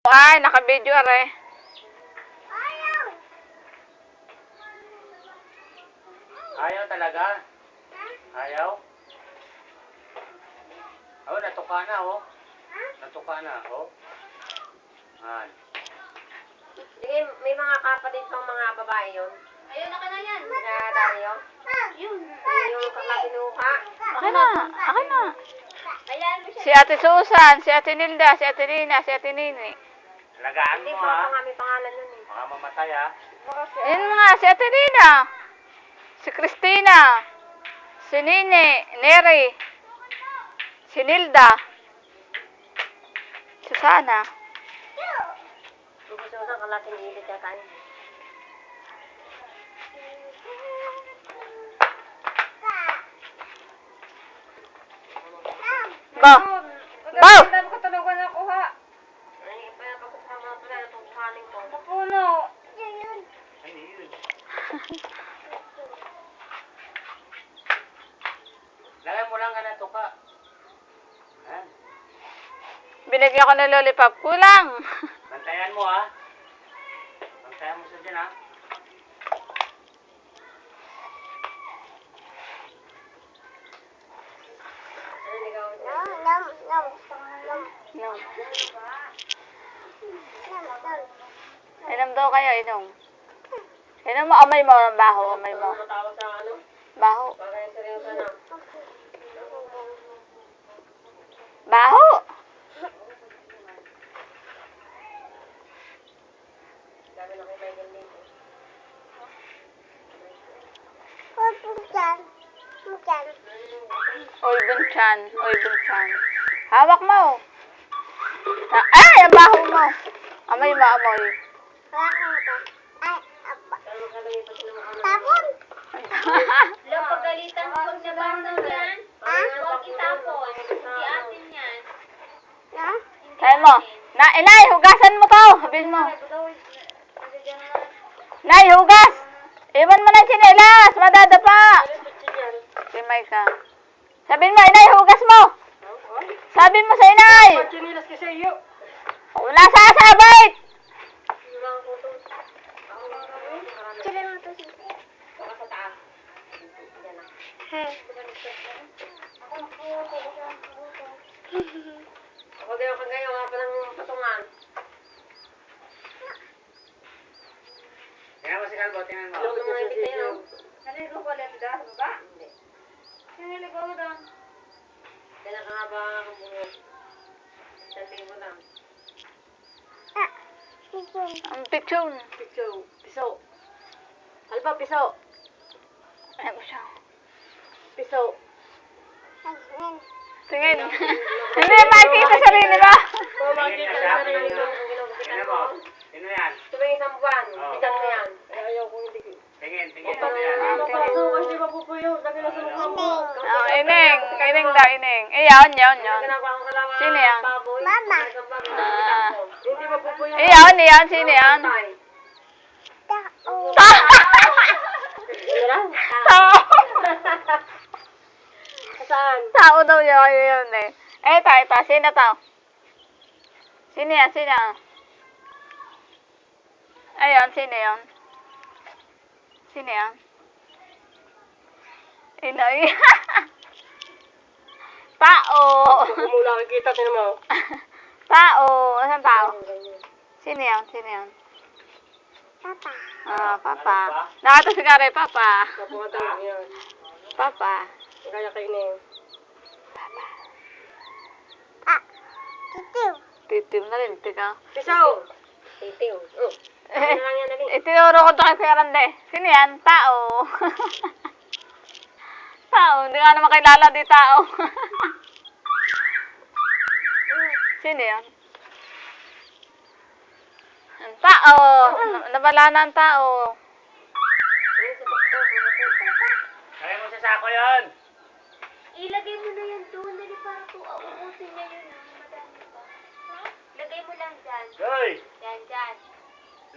Ay, naka-video are. Ayaw talaga? Ayaw? Oh, natuka na, oh. Natuka na, oh. Yan. Sige, may mga kapatid pang mga babae yun. Ayun na ka na yan. Na Dario. Yun. Yung kakinuha. Akin na, akin na. Ayan mo siya. Si Ate Susan, si Ate Nilda, si Ate Rina, si Ate Nini. Alagaan Hindi mo, pa ha. pa nga may pangalan nun eh. Baka mamatay, ha. Ayun nga, si Ate Rina. Si Christina. Si Nini, Neri. Si Nilda. Susana. Gusto ko sa kalaking ilit yata yun. Ba? Ba? Ang dami ko talaga nakuha. Ay, pinapasok mo pala itong kanin ko. Puno. Ano yun? Lagay mo lang ka na tuka. Yan. Binigyan ko ng lollipop. Kulang. Bantayan mo, ha. Bantayan mo siya dyan, ha. Ano ligaw siya? No. Inom daw kayo, inom. Inom mo, amay mo, baho, amay mo. Matawag sa ano? Baho. Baka yung seryoso na. Baho. Dami na kay Michael dito. Oy, bunchan. Oy, bunchan. Hawak mo. Ay, ang baho mo. Amay mo, amoy. Pero magkalagay pa sila mukha na. Lo, pagalitan mo pag nabangon yan. Huwag itapon. Si atin yan. Kaya mo. Inay, hugasan mo to. Sabihin mo. Nay, hugas. Iwan mo na yung tsinelas. Madadapa. Si Micah. Sabihin mo, inay, hugas mo. Sabihin mo sa inay. Chinilas kasi iyo. Wala sasabit. Baka sa taas. Yan na. Huwag kayo kagayo nga pa ng patungan. Tingnan mo si Calvo, tingnan mo. Lugod na hindi kayo. Naligo ko ulit doon, sa baba? Hindi. Naligo ko doon. Kaya ka nga ba ang bungot? 1,000 lang. Ang picture. Piso. Ano ba piso? Ay mo siya. Piso. Tingin. Hindi makikita sarili ba? Kung makikita na sarili mo ang ginugupitan Tingnan mo. mo. Sino yan? Tuwing isang buwan, Oo. isang na yan. Ayaw ko hindi. Tingin, sino yan? Mapasukan di ba pupuyo? Lagi na sumunod mo. Oh, ineng. Ineng daw, ineng. Iyon, yun. Sino yan? Mama. Hindi ba pupuyo? Iyon. Sino yan? Tao. Saan? Tao daw yun eh. Ito. Sino to? Sino yan? Ayun, sino yan? Sino yan? Inoy. Tao. Kumula kikita din mo. Tao. Saan tao? Sino yan? Papa. Ah, Papa. Nakato si Kare, Papa. Kapungatan yan. Papa. Kaya kayo na yun. Titim na rin, tika. Piso! Titiw. Oh. Ano lang yan, dali? Itinuro ko to kay Kuya Rande. Sino yan? Tao. Tao. Hindi nga naman kilala di tao. Sino yan? Ang tao. Nabala na ang tao. Lagay mo sa sako yun. Ilagay mo na yan doon. Dali para po uubusin niya yun. Madami pa. Lagay mo lang dyan. Joy! Dyan.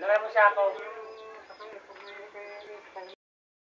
Lagay mo sa sako.